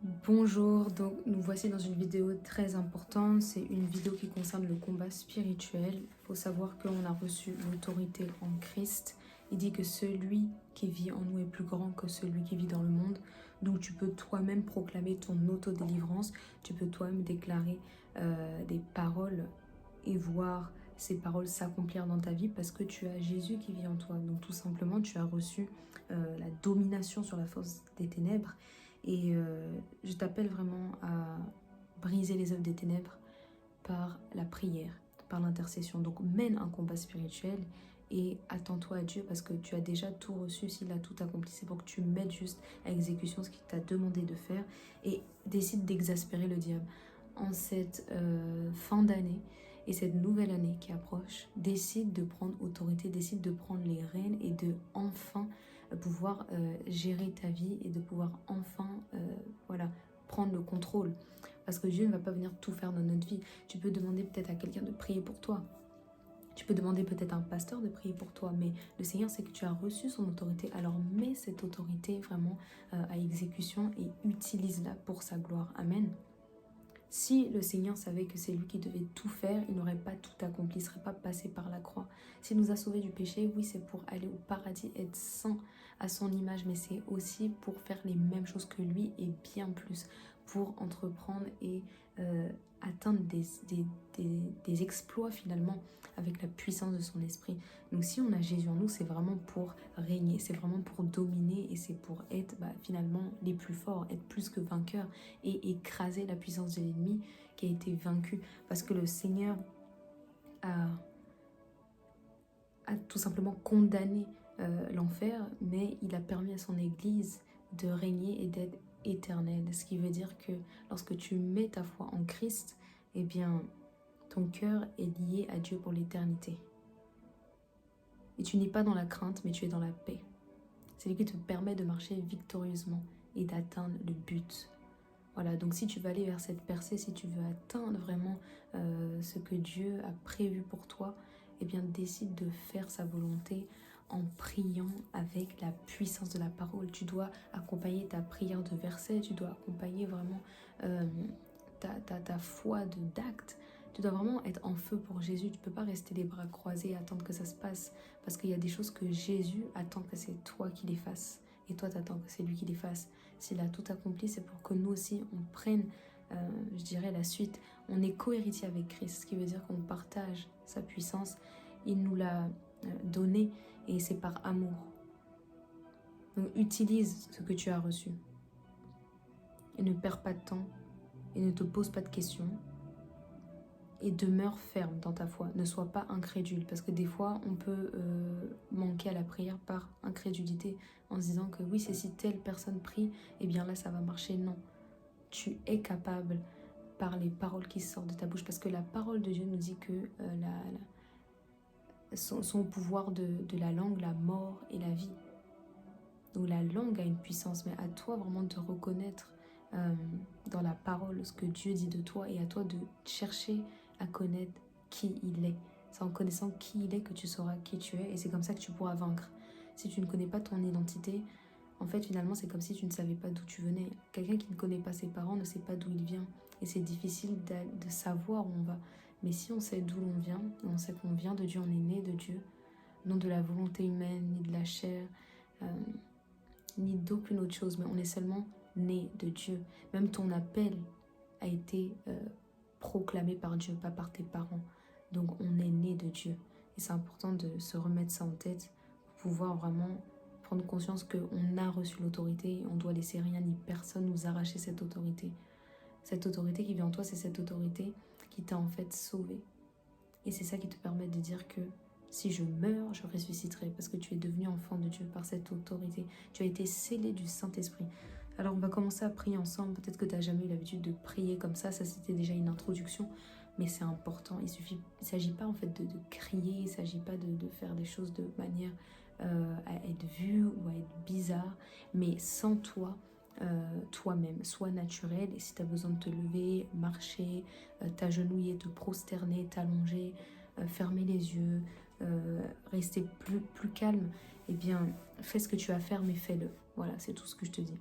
Bonjour, donc nous voici dans une vidéo très importante. C'est une vidéo qui concerne le combat spirituel. Il faut savoir qu'on a reçu l'autorité en Christ. Il dit que celui qui vit en nous est plus grand que celui qui vit dans le monde. Donc tu peux toi-même proclamer ton autodélivrance. Tu peux toi-même déclarer des paroles et voir ces paroles s'accomplir dans ta vie parce que tu as Jésus qui vit en toi. Donc tout simplement, tu as reçu la domination sur la force des ténèbres. Et je t'appelle vraiment à briser les œuvres des ténèbres par la prière, par l'intercession. Donc mène un combat spirituel et attends-toi à Dieu parce que tu as déjà tout reçu, s'il a tout accompli. C'est pour que tu mettes juste à exécution ce qu'il t'a demandé de faire et décide d'exaspérer le diable. En cette fin d'année et cette nouvelle année qui approche, décide de prendre autorité, décide de prendre les rênes et de enfin pouvoir gérer ta vie et de pouvoir enfin voilà, prendre le contrôle. Parce que Dieu ne va pas venir tout faire dans notre vie. Tu peux demander peut-être à quelqu'un de prier pour toi. Tu peux demander peut-être à un pasteur de prier pour toi. Mais le Seigneur sait que tu as reçu son autorité. Alors mets cette autorité vraiment à exécution et utilise-la pour sa gloire. Amen. Si le Seigneur savait que c'est lui qui devait tout faire, il n'aurait pas tout accompli, il ne serait pas passé par la croix. S'il nous a sauvés du péché, oui, c'est pour aller au paradis, être saint à son image, mais c'est aussi pour faire les mêmes choses que lui et bien plus, pour entreprendre et atteindre des exploits finalement avec la puissance de son esprit. Donc si on a Jésus en nous, c'est vraiment pour régner, c'est vraiment pour dominer et c'est pour être finalement les plus forts, être plus que vainqueurs et écraser la puissance de l'ennemi qui a été vaincu. Parce que le Seigneur a tout simplement condamné l'enfer, mais il a permis à son Église de régner et d'être éternelle. Ce qui veut dire que lorsque tu mets ta foi en Christ, eh bien, ton cœur est lié à Dieu pour l'éternité. Et tu n'es pas dans la crainte, mais tu es dans la paix. C'est lui qui te permet de marcher victorieusement et d'atteindre le but. Voilà, donc si tu veux aller vers cette percée, si tu veux atteindre vraiment ce que Dieu a prévu pour toi, eh bien décide de faire sa volonté en priant avec la puissance de la parole. Tu dois accompagner ta prière de versets, tu dois accompagner vraiment ta foi d'actes. Tu dois vraiment être en feu pour Jésus. Tu ne peux pas rester les bras croisés et attendre que ça se passe. Parce qu'il y a des choses que Jésus attend que c'est toi qui les fasses. Et toi, tu attends que c'est lui qui les fasse. S'il a tout accompli, c'est pour que nous aussi, on prenne, je dirais, la suite. On est co-héritier avec Christ, ce qui veut dire qu'on partage sa puissance. Il nous l'a donné et c'est par amour. Donc utilise ce que tu as reçu. Et ne perds pas de temps. Et ne te pose pas de questions. Et demeure ferme dans ta foi. Ne sois pas incrédule. Parce que des fois, on peut manquer à la prière par incrédulité. En se disant que oui, c'est si telle personne prie, eh bien là, ça va marcher. Non. Tu es capable par les paroles qui sortent de ta bouche. Parce que la parole de Dieu nous dit que son pouvoir de la langue, la mort et la vie. Donc la langue a une puissance. Mais à toi vraiment de reconnaître dans la parole ce que Dieu dit de toi. Et à toi de chercher à connaître qui il est. C'est en connaissant qui il est que tu sauras qui tu es et c'est comme ça que tu pourras vaincre. Si tu ne connais pas ton identité, en fait finalement c'est comme si tu ne savais pas d'où tu venais. Quelqu'un qui ne connaît pas ses parents ne sait pas d'où il vient et c'est difficile de savoir où on va. Mais si on sait d'où l'on vient, on sait qu'on vient de Dieu, on est né de Dieu, non de la volonté humaine, ni de la chair, ni d'aucune autre chose, mais on est seulement né de Dieu. Même ton appel a été proclamé par Dieu, pas par tes parents. Donc on est né de Dieu. Et c'est important de se remettre ça en tête pour pouvoir vraiment prendre conscience qu'on a reçu l'autorité. On doit laisser rien ni personne nous arracher cette autorité. Cette autorité qui vient en toi, c'est cette autorité qui t'a en fait sauvé. Et c'est ça qui te permet de dire que si je meurs, je ressusciterai parce que tu es devenu enfant de Dieu par cette autorité. Tu as été scellé du Saint-Esprit. Alors on va commencer à prier ensemble. Peut-être que tu n'as jamais eu l'habitude de prier comme ça c'était déjà une introduction. Mais c'est important. Il ne s'agit pas en fait de crier, il ne s'agit pas de faire des choses de manière à être vu ou à être bizarre. Mais sans toi, toi-même, sois naturel. Et si tu as besoin de te lever, marcher, t'agenouiller, te prosterner, t'allonger, fermer les yeux, rester plus calme, eh bien, fais ce que tu as à faire, mais fais-le. Voilà, c'est tout ce que je te dis.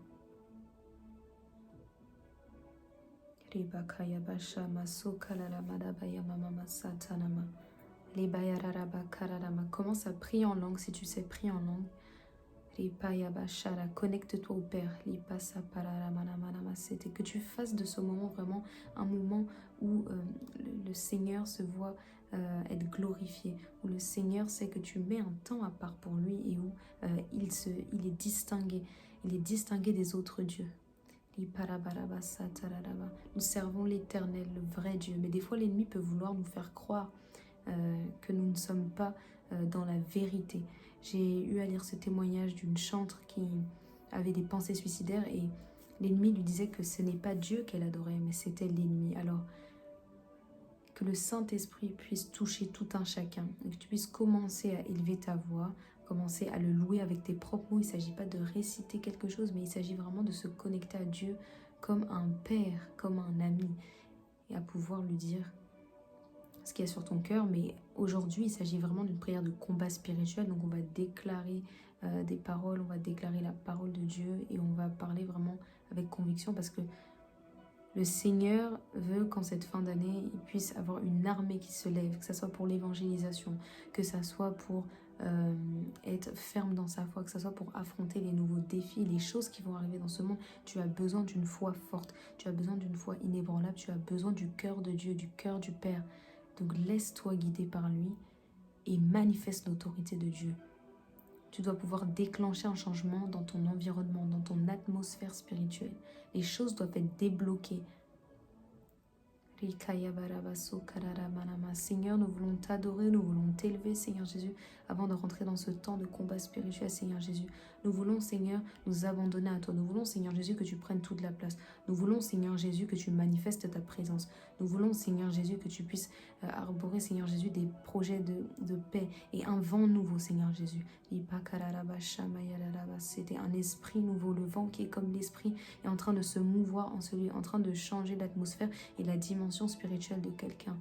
Commence à prier en langue si tu sais prier en langue. Connecte-toi au Père. Que tu fasses de ce moment vraiment un moment où le Seigneur se voit être glorifié, où le Seigneur sait que tu mets un temps à part pour lui et où il est distingué. Il est distingué des autres dieux. Nous servons l'Éternel, le vrai Dieu. Mais des fois, l'ennemi peut vouloir nous faire croire que nous ne sommes pas dans la vérité. J'ai eu à lire ce témoignage d'une chantre qui avait des pensées suicidaires et l'ennemi lui disait que ce n'est pas Dieu qu'elle adorait, mais c'était l'ennemi. Alors, que le Saint-Esprit puisse toucher tout un chacun, et que tu puisses commencer à élever ta voix, commencer à le louer avec tes propres mots. Il ne s'agit pas de réciter quelque chose, mais il s'agit vraiment de se connecter à Dieu comme un père, comme un ami, et à pouvoir lui dire ce qu'il y a sur ton cœur. Mais aujourd'hui, il s'agit vraiment d'une prière de combat spirituel. Donc on va déclarer des paroles, on va déclarer la parole de Dieu et on va parler vraiment avec conviction parce que le Seigneur veut qu'en cette fin d'année, il puisse avoir une armée qui se lève, que ce soit pour l'évangélisation, que ce soit pour être ferme dans sa foi, que ce soit pour affronter les nouveaux défis, les choses qui vont arriver dans ce monde. Tu as besoin d'une foi forte, tu as besoin d'une foi inébranlable, tu as besoin du cœur de Dieu, du cœur du Père. Donc laisse-toi guider par lui et manifeste l'autorité de Dieu. Tu dois pouvoir déclencher un changement dans ton environnement, dans ton atmosphère spirituelle. Les choses doivent être débloquées. Seigneur, nous voulons t'adorer, nous voulons t'élever, Seigneur Jésus, avant de rentrer dans ce temps de combat spirituel, Seigneur Jésus. Nous voulons, Seigneur, nous abandonner à toi. Nous voulons, Seigneur Jésus, que tu prennes toute la place. Nous voulons, Seigneur Jésus, que tu manifestes ta présence. Nous voulons, Seigneur Jésus, que tu puisses arborer, Seigneur Jésus, des projets de paix et un vent nouveau, Seigneur Jésus. C'était un esprit nouveau. Le vent qui est comme l'esprit est en train de se mouvoir en celui, en train de changer l'atmosphère et la dimension spirituelle de quelqu'un.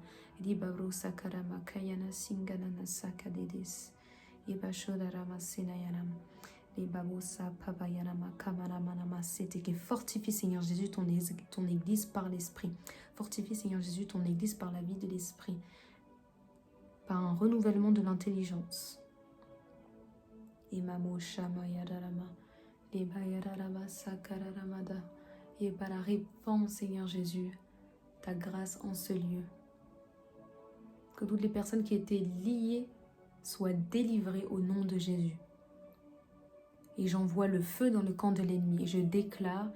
Fortifie, Seigneur Jésus, ton église par l'esprit. Fortifie, Seigneur Jésus, ton église par la vie de l'esprit, par un renouvellement de l'intelligence. Et par la répanse, Seigneur Jésus, ta grâce en ce lieu. Que toutes les personnes qui étaient liées soient délivrées au nom de Jésus. Et j'envoie le feu dans le camp de l'ennemi. Et je déclare,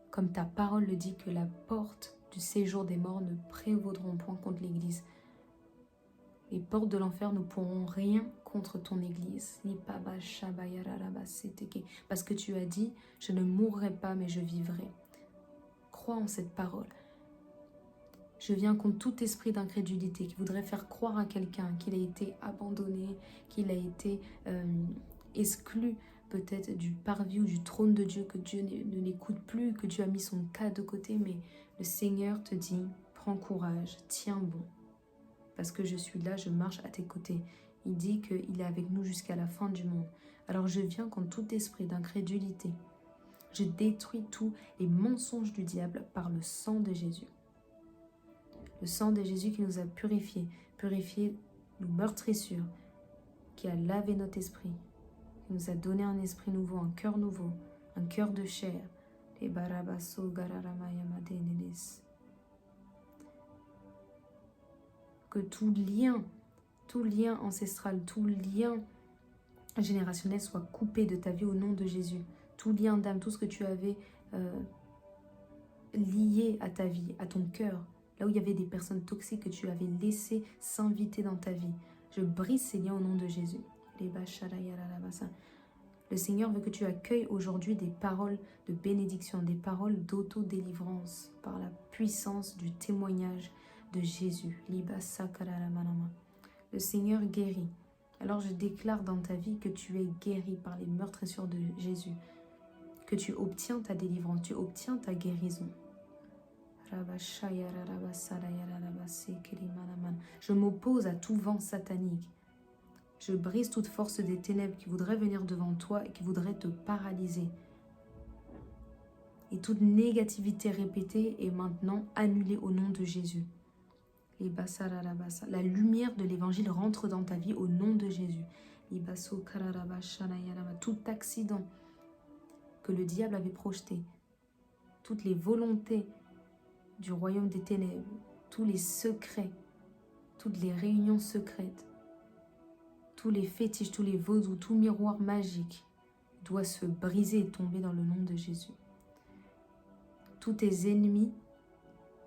comme ta parole le dit, que la porte du séjour des morts ne prévaudront point contre l'Église. Les portes de l'enfer ne pourront rien contre ton Église. Parce que tu as dit, je ne mourrai pas, mais je vivrai. Crois en cette parole. Je viens contre tout esprit d'incrédulité qui voudrait faire croire à quelqu'un qu'il a été abandonné, qu'il a été exclu peut-être du parvis ou du trône de Dieu, que Dieu ne l'écoute plus, que Dieu a mis son cas de côté. Mais le Seigneur te dit, prends courage, tiens bon. Parce que je suis là, je marche à tes côtés. Il dit qu'il est avec nous jusqu'à la fin du monde. Alors je viens contre tout esprit d'incrédulité. Je détruis tous les mensonges du diable par le sang de Jésus. Le sang de Jésus qui nous a purifié nos meurtrissures, qui a lavé notre esprit, qui nous a donné un esprit nouveau, un cœur de chair. Que tout lien ancestral, tout lien générationnel soit coupé de ta vie au nom de Jésus. Tout lien d'âme, tout ce que tu avais lié à ta vie, à ton cœur, là où il y avait des personnes toxiques que tu avais laissé s'inviter dans ta vie. Je brise ces liens au nom de Jésus. Le Seigneur veut que tu accueilles aujourd'hui des paroles de bénédiction, des paroles d'auto-délivrance par la puissance du témoignage de Jésus. Le Seigneur guérit. Alors je déclare dans ta vie que tu es guéri par les meurtrissures de Jésus, que tu obtiens ta délivrance, tu obtiens ta guérison. Je m'oppose à tout vent satanique. Je brise toute force des ténèbres qui voudrait venir devant toi et qui voudrait te paralyser. Et toute négativité répétée est maintenant annulée au nom de Jésus. La lumière de l'évangile rentre dans ta vie au nom de Jésus. Tout accident que le diable avait projeté, toutes les volontés du royaume des ténèbres, tous les secrets, toutes les réunions secrètes, tous les fétiches, tous les vaudous, tout miroir magique doit se briser et tomber dans le nom de Jésus. Tous tes ennemis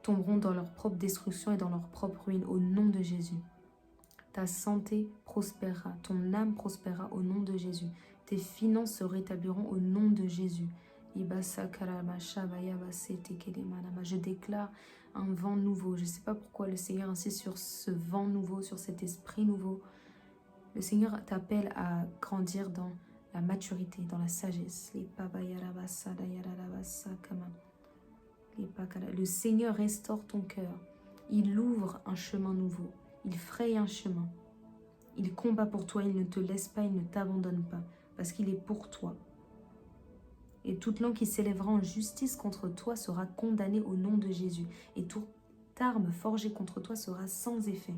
tomberont dans leur propre destruction et dans leur propre ruine au nom de Jésus. Ta santé prospérera, ton âme prospérera au nom de Jésus. Tes finances se rétabliront au nom de Jésus. Je déclare un vent nouveau. Je ne sais pas pourquoi le Seigneur insiste sur ce vent nouveau, sur cet esprit nouveau. Le Seigneur t'appelle à grandir dans la maturité, dans la sagesse. Le Seigneur restaure ton cœur. Il ouvre un chemin nouveau. Il fraye un chemin. Il combat pour toi. Il ne te laisse pas. Il ne t'abandonne pas. Parce qu'il est pour toi. Et toute langue qui s'élèvera en justice contre toi sera condamnée au nom de Jésus. Et toute arme forgée contre toi sera sans effet.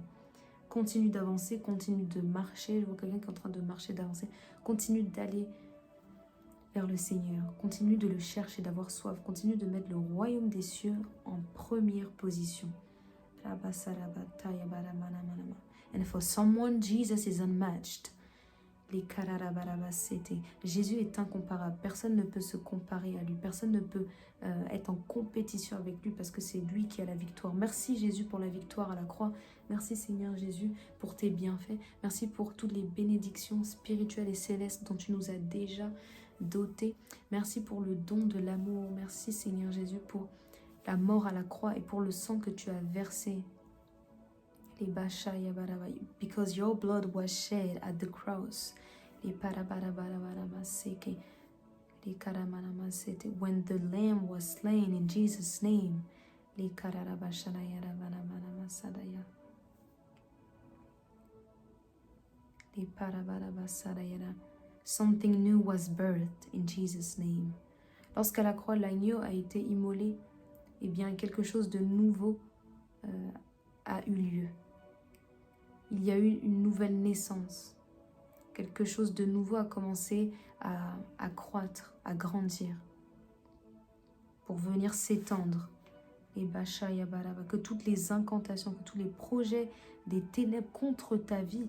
Continue d'avancer, continue de marcher. Je vois quelqu'un qui est en train de marcher, d'avancer. Continue d'aller vers le Seigneur. Continue de le chercher, d'avoir soif. Continue de mettre le royaume des cieux en première position. And for someone, Jesus is unmatched. Jésus est incomparable. Personne ne peut se comparer à lui. Personne ne peut être en compétition avec lui parce que c'est lui qui a la victoire. Merci Jésus pour la victoire à la croix. Merci Seigneur Jésus pour tes bienfaits. Merci pour toutes les bénédictions spirituelles et célestes dont tu nous as déjà dotés. Merci pour le don de l'amour. Merci Seigneur Jésus pour la mort à la croix et pour le sang que tu as versé. Because your blood was shed at the cross. When the lamb was slain in Jesus' name. Something new was birthed in Jesus' name. Lorsqu'à la croix l'agneau a été immolé, eh bien quelque chose de nouveau a eu lieu. Il y a eu une nouvelle naissance. Quelque chose de nouveau a commencé à croître, à grandir, pour venir s'étendre. Et que toutes les incantations, que tous les projets des ténèbres contre ta vie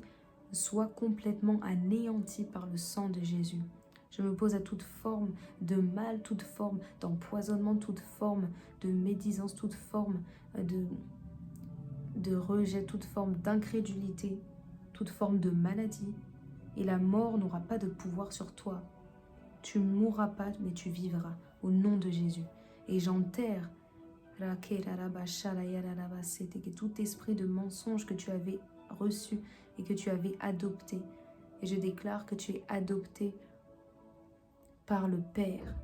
soient complètement anéantis par le sang de Jésus. Je m'oppose à toute forme de mal, toute forme d'empoisonnement, toute forme de médisance, toute forme de rejet, toute forme d'incrédulité, toute forme de maladie. Et la mort n'aura pas de pouvoir sur toi. Tu ne mourras pas, mais tu vivras au nom de Jésus. Et j'enterre tout esprit de mensonge que tu avais reçu et que tu avais adopté. Et je déclare que tu es adopté par le Père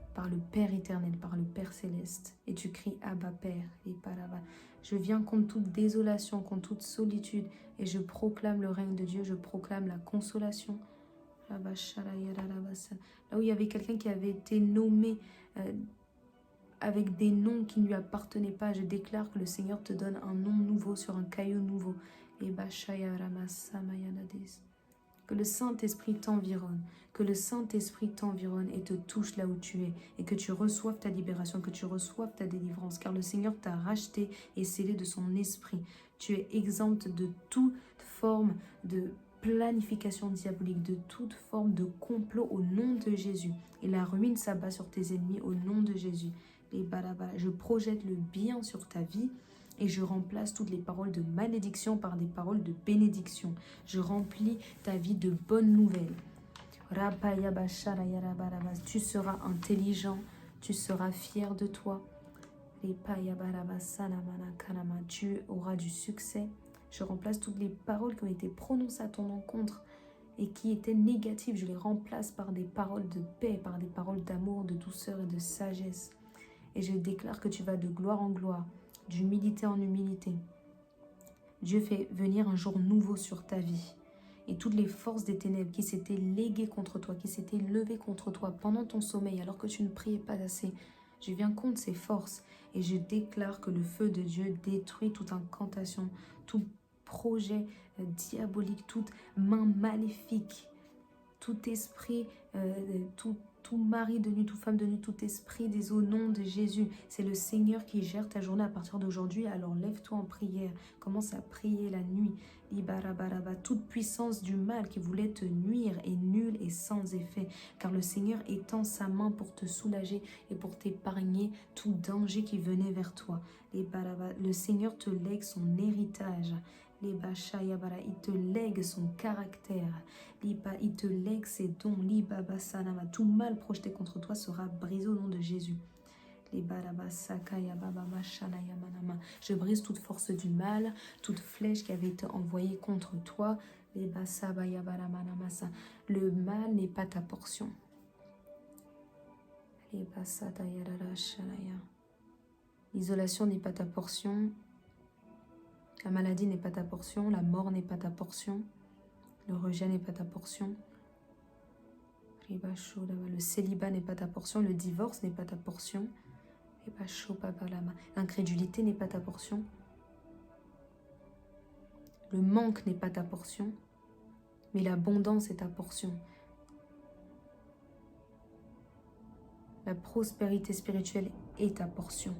éternel, par le Père céleste. Et tu cries Abba Père. Je viens contre toute désolation, contre toute solitude et je proclame le règne de Dieu, je proclame la consolation. Là où il y avait quelqu'un qui avait été nommé avec des noms qui ne lui appartenaient pas, je déclare que le Seigneur te donne un nom nouveau sur un caillou nouveau. Que le Saint-Esprit t'environne, que le Saint-Esprit t'environne et te touche là où tu es, et que tu reçoives ta libération, que tu reçoives ta délivrance, car le Seigneur t'a racheté et scellé de son esprit. Tu es exempte de toute forme de planification diabolique, de toute forme de complot au nom de Jésus. Et la ruine s'abat sur tes ennemis au nom de Jésus. Je projette le bien sur ta vie. Et je remplace toutes les paroles de malédiction par des paroles de bénédiction. Je remplis ta vie de bonnes nouvelles. Tu seras intelligent, tu seras fier de toi. Tu auras du succès. Je remplace toutes les paroles qui ont été prononcées à ton encontre et qui étaient négatives. Je les remplace par des paroles de paix, par des paroles d'amour, de douceur et de sagesse. Et je déclare que tu vas de gloire en gloire, d'humilité en humilité. Dieu fait venir un jour nouveau sur ta vie. Et toutes les forces des ténèbres qui s'étaient léguées contre toi, qui s'étaient levées contre toi pendant ton sommeil, alors que tu ne priais pas assez, Je viens contre ces forces et je déclare que le feu de Dieu détruit toute incantation, tout projet diabolique, toute main maléfique, tout esprit, tout mari de nuit, toute femme de nuit, tout esprit des au nom de Jésus. C'est le Seigneur qui gère ta journée à partir d'aujourd'hui. Alors lève-toi en prière. Commence à prier la nuit. Libarabaraba. Toute puissance du mal qui voulait te nuire est nulle et sans effet. Car le Seigneur étend sa main pour te soulager et pour t'épargner tout danger qui venait vers toi. Le Seigneur te lègue son héritage. Il te lègue son caractère. Il te lègue ses dons. Tout mal projeté contre toi sera brisé au nom de Jésus. Je brise toute force du mal, toute flèche qui avait été envoyée contre toi. Le mal n'est pas ta portion. L'isolation n'est pas ta portion. La maladie n'est pas ta portion. La mort n'est pas ta portion. Le rejet n'est pas ta portion. Le célibat n'est pas ta portion. Le divorce n'est pas ta portion. L'incrédulité n'est pas ta portion. Le manque n'est pas ta portion. Mais l'abondance est ta portion. La prospérité spirituelle est ta portion.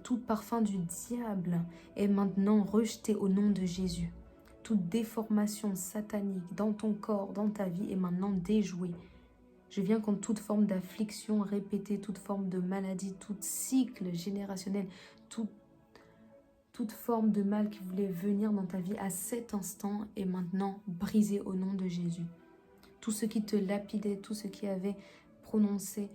Tout parfum du diable est maintenant rejeté au nom de Jésus. Toute déformation satanique dans ton corps, dans ta vie est maintenant déjouée. Je viens contre toute forme d'affliction répétée, toute forme de maladie, tout cycle générationnel, toute forme de mal qui voulait venir dans ta vie à cet instant est maintenant brisé au nom de Jésus. Tout ce qui te lapidait, tout ce qui avait prononcé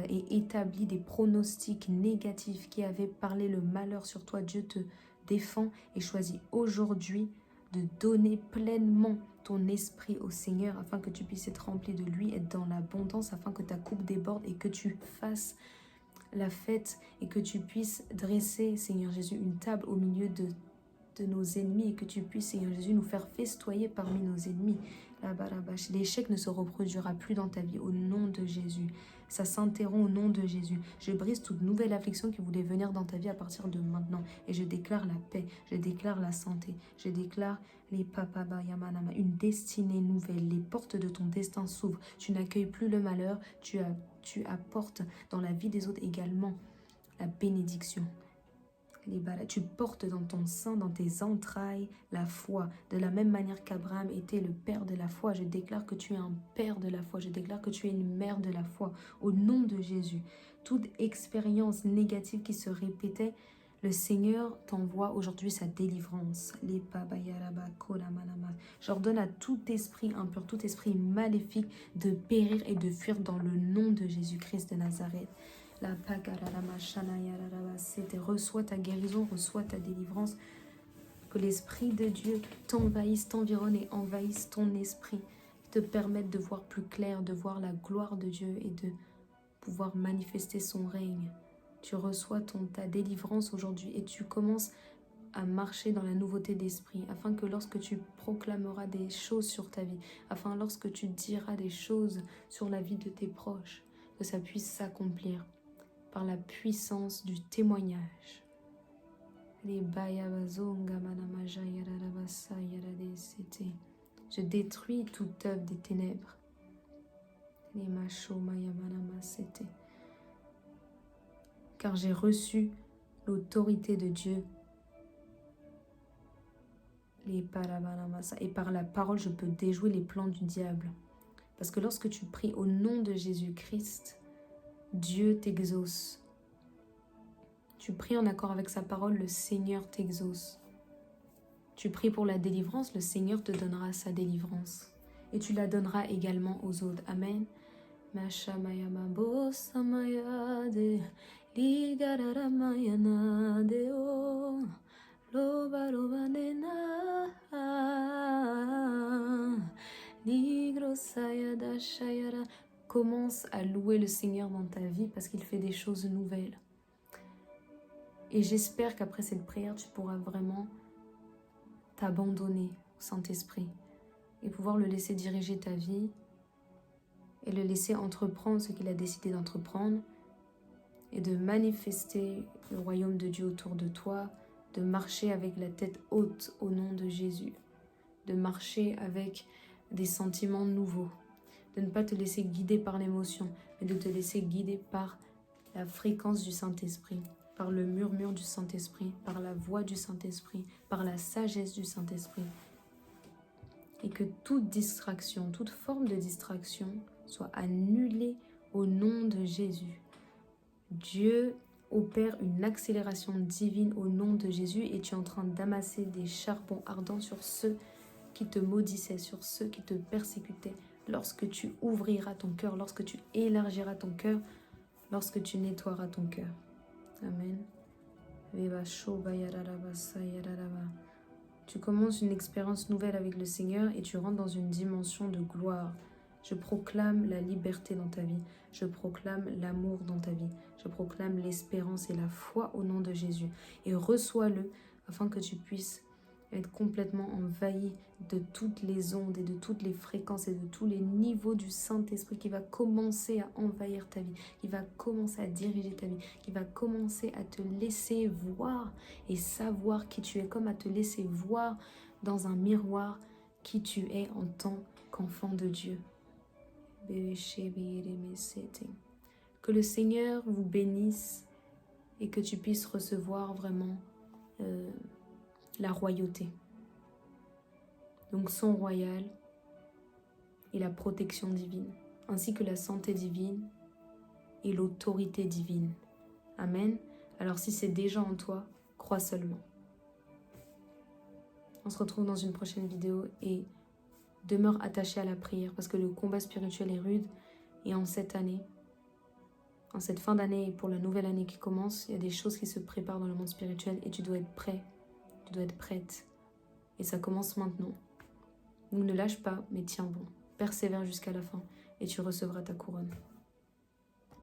et établi des pronostics négatifs, qui avait parlé le malheur sur toi, Dieu te défend et choisit aujourd'hui de donner pleinement ton esprit au Seigneur afin que tu puisses être rempli de lui, être dans l'abondance, afin que ta coupe déborde et que tu fasses la fête et que tu puisses dresser, Seigneur Jésus, une table au milieu de nos ennemis et que tu puisses, Seigneur Jésus, nous faire festoyer parmi nos ennemis. L'échec ne se reproduira plus dans ta vie au nom de Jésus. Ça s'interrompt au nom de Jésus. Je brise toute nouvelle affliction qui voulait venir dans ta vie à partir de maintenant. Et je déclare la paix, je déclare la santé, je déclare une destinée nouvelle. Les portes de ton destin s'ouvrent. Tu n'accueilles plus le malheur, tu apportes dans la vie des autres également la bénédiction. Tu portes dans ton sein, dans tes entrailles, la foi. De la même manière qu'Abraham était le père de la foi, je déclare que tu es un père de la foi. Je déclare que tu es une mère de la foi. Au nom de Jésus, toute expérience négative qui se répétait, le Seigneur t'envoie aujourd'hui sa délivrance. J'ordonne à tout esprit impur, tout esprit maléfique de périr et de fuir dans le nom de Jésus-Christ de Nazareth. Reçois ta guérison, reçois ta délivrance. Que l'Esprit de Dieu t'envahisse, t'environne et envahisse ton esprit. Te permette de voir plus clair, de voir la gloire de Dieu et de pouvoir manifester son règne. Tu reçois ta délivrance aujourd'hui et tu commences à marcher dans la nouveauté d'esprit, afin que lorsque tu proclameras des choses sur ta vie, afin lorsque tu diras des choses sur la vie de tes proches, que ça puisse s'accomplir par la puissance du témoignage. Je détruis toute œuvre des ténèbres. Car j'ai reçu l'autorité de Dieu. Et par la parole, je peux déjouer les plans du diable. Parce que lorsque tu pries au nom de Jésus-Christ, Dieu t'exauce. Tu pries en accord avec sa parole, le Seigneur t'exauce. Tu pries pour la délivrance, le Seigneur te donnera sa délivrance. Et tu la donneras également aux autres. Amen. Commence à louer le Seigneur dans ta vie parce qu'il fait des choses nouvelles. Et j'espère qu'après cette prière, tu pourras vraiment t'abandonner au Saint-Esprit. et pouvoir le laisser diriger ta vie et le laisser entreprendre ce qu'il a décidé d'entreprendre et de manifester le royaume de Dieu autour de toi, de marcher avec la tête haute au nom de Jésus, de marcher avec des sentiments nouveaux, de ne pas te laisser guider par l'émotion, mais de te laisser guider par la fréquence du Saint-Esprit, par le murmure du Saint-Esprit, par la voix du Saint-Esprit, par la sagesse du Saint-Esprit. Et que toute distraction, toute forme de distraction soit annulée au nom de Jésus. Dieu opère une accélération divine au nom de Jésus et tu es en train d'amasser des charbons ardents sur ceux qui te maudissaient, sur ceux qui te persécutaient. Lorsque tu ouvriras ton cœur, lorsque tu élargiras ton cœur, lorsque tu nettoieras ton cœur. Amen. Tu commences une expérience nouvelle avec le Seigneur et tu rentres dans une dimension de gloire. Je proclame la liberté dans ta vie. Je proclame l'amour dans ta vie. Je proclame l'espérance et la foi au nom de Jésus. Et reçois-le afin que tu puisses être complètement envahi de toutes les ondes et de toutes les fréquences et de tous les niveaux du Saint-Esprit qui va commencer à envahir ta vie, qui va commencer à diriger ta vie, qui va commencer à te laisser voir et savoir qui tu es, comme à te laisser voir dans un miroir qui tu es en tant qu'enfant de Dieu. Que le Seigneur vous bénisse et que tu puisses recevoir vraiment la royauté. Donc son royal et la protection divine, ainsi que la santé divine et l'autorité divine. Amen. Alors si c'est déjà en toi, crois seulement. On se retrouve dans une prochaine vidéo et demeure attaché à la prière parce que le combat spirituel est rude et en cette année, en cette fin d'année et pour la nouvelle année qui commence, il y a des choses qui se préparent dans le monde spirituel et tu dois être prêt, tu dois être prête. Et ça commence maintenant. Donc ne lâche pas, mais tiens bon. Persévère jusqu'à la fin et tu recevras ta couronne.